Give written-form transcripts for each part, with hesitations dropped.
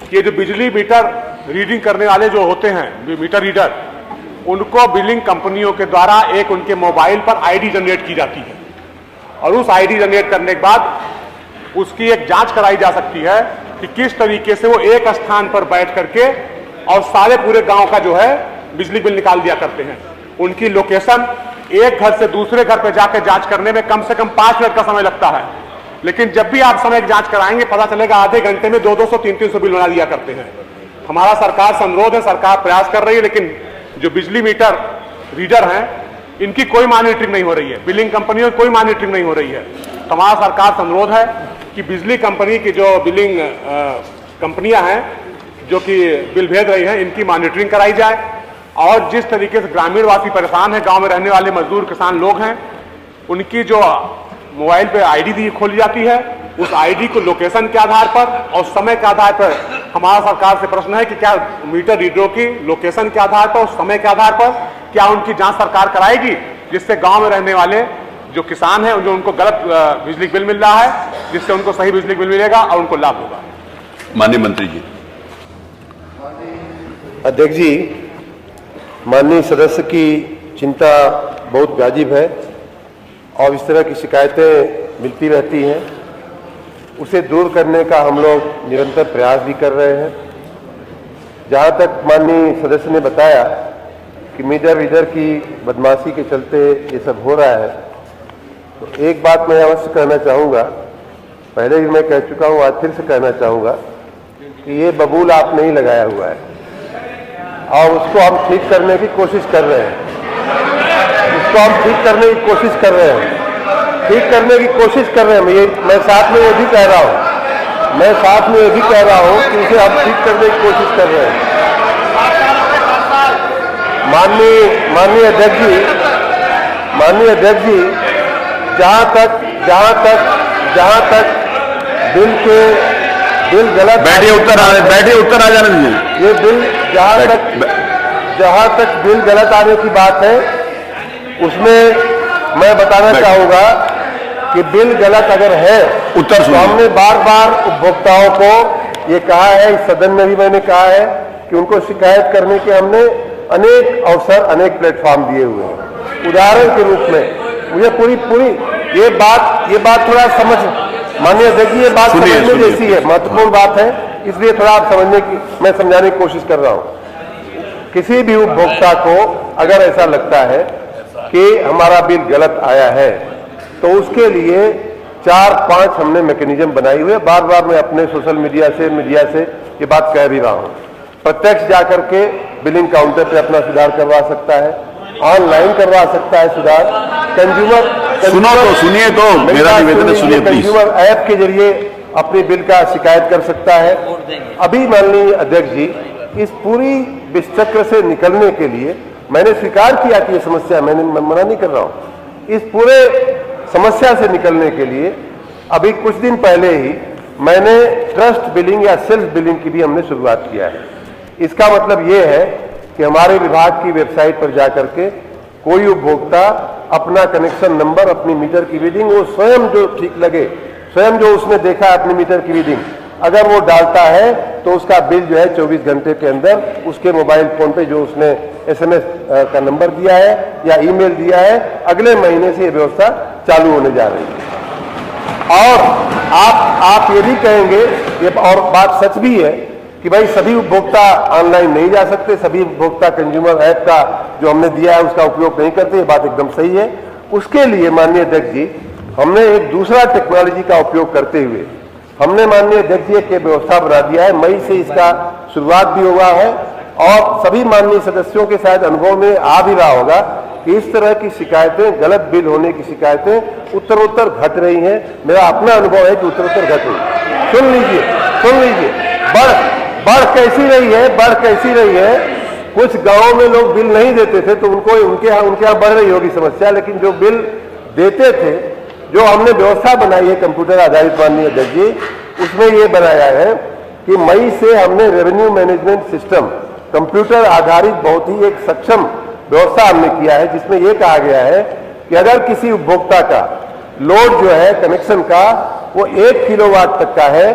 कि ये जो बिजली मीटर रीडिंग करने वाले जो होते हैं मीटर रीडर, उनको बिलिंग कंपनियों के द्वारा एक उनके मोबाइल पर आईडी जनरेट की जाती है और उस आईडी जनरेट करने के बाद उसकी एक जांच कराई जा सकती है कि किस तरीके से वो एक स्थान पर बैठ करके और सारे पूरे गांव का जो है बिजली बिल निकाल दिया करते हैं। उनकी लोकेशन एक घर से दूसरे घर पर जाकर जांच करने में कम से कम 5 मिनट का समय लगता है, लेकिन जब भी आप समय की जांच कराएंगे पता चलेगा आधे घंटे में 200 300 बिल बना दिया करते हैं। हमारा सरकार से अनुरोध है, सरकार प्रयास कर रही है, लेकिन जो बिजली मीटर रीडर हैं इनकी कोई मॉनिटरिंग नहीं हो रही है, बिलिंग कंपनियों की कोई मॉनिटरिंग नहीं हो रही है। तो हमारा सरकार से अनुरोध है कि बिजली कंपनी की जो बिलिंग कंपनियां हैं जो कि बिल भेज रही हैं, इनकी मॉनिटरिंग कराई जाए और जिस तरीके से ग्रामीणवासी परेशान हैं, गांव में रहने वाले मजदूर किसान लोग हैं, उनकी जो मोबाइल पे आईडी दी खोली जाती है, उस आईडी को लोकेशन के आधार पर और समय के आधार पर हमारा सरकार से प्रश्न है कि क्या मीटर रीडरों की लोकेशन के आधार पर और समय के आधार पर क्या उनकी जांच सरकार कराएगी, जिससे गांव में रहने वाले जो किसान हैं जो उनको गलत बिजली बिल मिल रहा है, जिससे उनको सही बिजली बिल मिलेगा और उनको लाभ होगा। माननीय मंत्री जी। अध्यक्ष जी, माननीय सदस्य की चिंता बहुत वाजिब है और इस तरह की शिकायतें मिलती रहती हैं, उसे दूर करने का हम लोग निरंतर प्रयास भी कर रहे हैं। जहाँ तक माननीय सदस्य ने बताया कि मीटर रीडर की बदमाशी के चलते ये सब हो रहा है, तो एक बात मैं अवश्य कहना चाहूँगा, पहले भी मैं कह चुका हूँ, आज फिर से कहना चाहूँगा कि ये बबूल आपने ही लगाया हुआ है और उसको हम ठीक करने की कोशिश कर रहे हैं, उसको हम ठीक करने की कोशिश कर रहे हैं, ठीक करने की कोशिश कर रहे हैं। मैं साथ में ये भी कह रहा हूँ, मैं साथ में ये भी कह रहा हूँ कि उसे हम ठीक करने की कोशिश कर रहे हैं। माननीय अध्यक्ष जी, जहाँ तक बिल गलत, बैठिए, उत्तर आ जाने दीजिए। ये बिल जहाँ तक बिल गलत आने की बात है, उसमें मैं बताना चाहूँगा कि बिल गलत अगर है उत्तर तो हमने बार बार उपभोक्ताओं को ये कहा है, इस सदन में भी मैंने कहा है कि उनको शिकायत करने के हमने अनेक अवसर, अनेक प्लेटफॉर्म दिए हुए हैं। उदाहरण के रूप में मुझे पूरी ये बात थोड़ा समझ, माननीय अध्यक्ष जी, ये बात समझने जैसी है, महत्वपूर्ण बात है, इसलिए थोड़ा आप मैं समझाने की कोशिश कर रहा हूँ। किसी भी उपभोक्ता को अगर ऐसा लगता है कि हमारा बिल गलत आया है तो उसके लिए 4-5 हमने मैकेनिज्म बनाई हुई है। बार बार मैं अपने सोशल मीडिया से ये बात कह भी रहा हूँ। प्रत्यक्ष जाकर के बिलिंग काउंटर पे अपना सुधार करवा सकता है, ऑनलाइन करवा सकता है सुधार, सुनिए तो मेरा निवेदन है, सुनिए प्लीज। कंज्यूमर ऐप के जरिए अपने बिल का शिकायत कर सकता है। अभी माननीय अध्यक्ष जी, इस पूरी विषचक्र से निकलने के लिए मैंने स्वीकार किया कि ये समस्या, मैंने मना नहीं कर रहा हूँ, इस पूरे समस्या से निकलने के लिए अभी कुछ दिन पहले ही मैंने ट्रस्ट बिलिंग या सेल्फ बिलिंग की भी हमने शुरुआत किया है। इसका मतलब ये है कि हमारे विभाग की वेबसाइट पर जाकर के कोई उपभोक्ता अपना कनेक्शन नंबर, अपनी मीटर की रीडिंग, वो स्वयं जो ठीक लगे, स्वयं जो उसने देखा अपनी मीटर की रीडिंग, अगर वो डालता है तो उसका बिल जो है 24 घंटे के अंदर उसके मोबाइल फोन पे जो उसने SMS का नंबर दिया है या ईमेल दिया है, अगले महीने से ये व्यवस्था चालू होने जा रही है। और आप ये भी कहेंगे, ये और बात सच भी है कि भाई सभी उपभोक्ता ऑनलाइन नहीं जा सकते, सभी उपभोक्ता कंज्यूमर ऐप का जो हमने दिया है उसका उपयोग नहीं करते, ये बात एकदम सही है। उसके लिए माननीय अध्यक्ष जी, हमने एक दूसरा टेक्नोलॉजी का उपयोग करते हुए हमने माननीय अध्यक्ष जी की व्यवस्था बना दिया है। मई से इसका शुरुआत भी हुआ है और सभी माननीय सदस्यों के शायद अनुभव में आ भी रहा होगा कि इस तरह की शिकायतें, गलत बिल होने की शिकायतें उत्तरोत्तर घट रही हैं। मेरा अपना अनुभव है कि उत्तरोत्तर घट रही है। सुन लीजिए, बढ़ कैसी रही है। कुछ गांवों में लोग बिल नहीं देते थे तो उनके यहाँ बढ़ रही होगी समस्या, लेकिन जो बिल देते थे, जो हमने व्यवस्था बनाई है कंप्यूटर आधारित माननीय अध्यक्ष जी, उसमें ये बनाया है कि मई से हमने रेवेन्यू मैनेजमेंट सिस्टम कंप्यूटर आधारित बहुत ही एक सक्षम व्यवस्था हमने किया है, जिसमें यह कहा गया है कि अगर किसी उपभोक्ता का लोड जो है कनेक्शन का वो 1 किलोवाट तक का है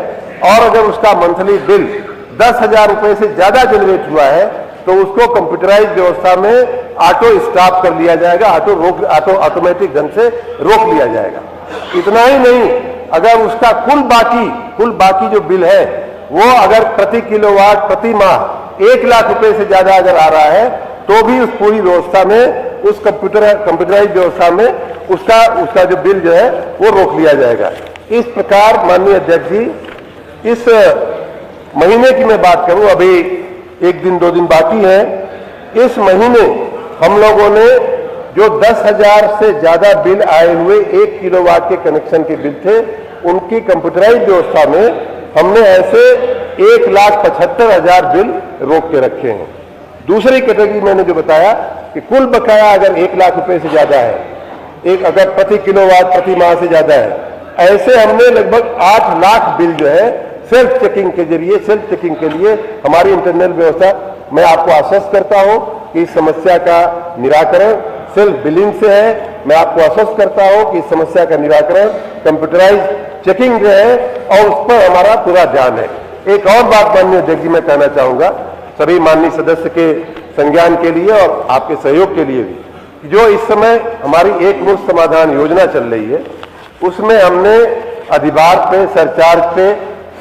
और अगर उसका मंथली बिल 10,000 रुपए से ज्यादा जनरेट हुआ है तो उसको कंप्यूटराइज व्यवस्था में ऑटो स्टॉप कर लिया जाएगा, ऑटोमेटिक ढंग से रोक लिया जाएगा। इतना ही नहीं, अगर उसका कुल बाकी जो बिल है वो अगर प्रति किलोवाट प्रति माह 1 लाख रुपए से ज्यादा अगर आ रहा है तो भी उस पूरी व्यवस्था में, उस कंप्यूटराइज व्यवस्था में उसका जो बिल जो है वो रोक लिया जाएगा। इस प्रकार माननीय अध्यक्ष जी, इस महीने की मैं बात करूं, अभी 1 दिन 2 दिन बाकी है, इस महीने हम लोगों ने जो 10,000 से ज्यादा बिल आए हुए 1 किलोवाट के कनेक्शन के बिल थे, उनकी कंप्यूटराइज व्यवस्था में हमने ऐसे 1,75,000 बिल रोक के रखे हैं। दूसरी कैटेगरी मैंने जो बताया कि कुल बकाया अगर 1 लाख रुपए से ज्यादा है, अगर प्रति किलोवाट प्रति माह से ज्यादा है, ऐसे हमने लगभग 8 लाख बिल जो है सेल्फ चेकिंग के जरिए, सेल्फ चेकिंग के लिए हमारी इंटरनल व्यवस्था, मैं आपको आश्वस्त करता हूं कि इस समस्या का निराकरण सेल्फ बिलिंग से है। मैं आपको आश्वस्त करता हूं कि इस समस्या का निराकरण कंप्यूटराइज चेकिंग जो है और उस पर हमारा पूरा ध्यान है। एक और बात माननीय अध्यक्ष जी मैं कहना चाहूंगा सभी माननीय सदस्य के संज्ञान के लिए और आपके सहयोग के लिए भी, जो इस समय हमारी एक मुश्त समाधान योजना चल रही है, उसमें हमने अधिभार पे, सरचार्ज पे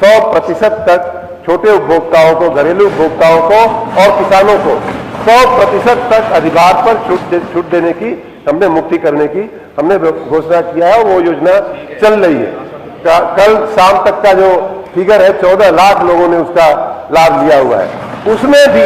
100% तक छोटे उपभोक्ताओं को, घरेलू उपभोक्ताओं को और किसानों को 100% तक अधिभार पर छूट देने की, हमने मुक्ति करने की हमने घोषणा किया है। वो योजना चल रही है। कल शाम तक का जो फिगर है 14 लाख लोगों ने उसका लाभ लिया हुआ है। उसमें भी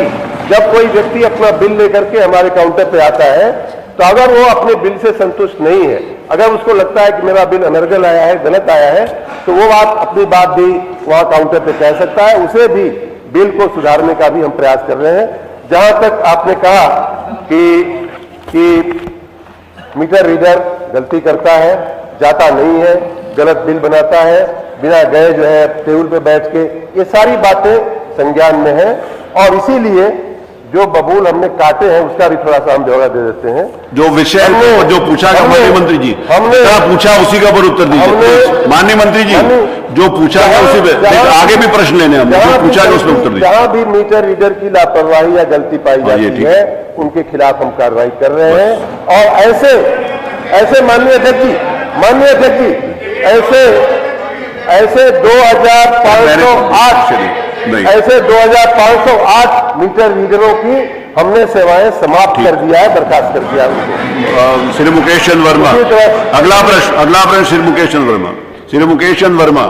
जब कोई व्यक्ति अपना बिल लेकर के हमारे काउंटर पे आता है तो अगर वो अपने बिल से संतुष्ट नहीं है, अगर उसको लगता है कि मेरा बिल अनर्गल आया है, गलत आया है, तो वो अपनी बात भी वहां काउंटर पे कह सकता है। उसे भी बिल को सुधारने का भी हम प्रयास कर रहे हैं। जहां तक आपने कहा कि मीटर रीडर गलती करता है, जाता नहीं है, गलत बिल बनाता है, बिना गए जो है टेबल पे बैठ के, ये सारी बातें संज्ञान में है और इसीलिए जो बबूल हमने काटे हैं उसका भी थोड़ा सा हम जवाब दे देते हैं। जो विषय जो पूछा गया माननीय मंत्री जी, हमने पूछा उसी का पर उत्तर दीजिए। माननीय मंत्री जी, जो पूछा गया उसी पे आगे भी प्रश्न लेने हमने, जो पूछा गया उसमें उत्तर दीजिए। जहां भी मीटर रीडर की लापरवाही या गलती पाई जाती है उनके खिलाफ हम कार्रवाई कर रहे हैं। और ऐसे माननीय अध्यक्ष जी, ऐसे 2,508 मीटर रीडरों की हमने सेवाएं समाप्त कर दिया है, बर्खास्त कर दिया उनको। श्री मुकेश चंद्र वर्मा, अगला प्रश्न श्री मुकेश चंद्र वर्मा। श्री मुकेश चंद्र वर्मा,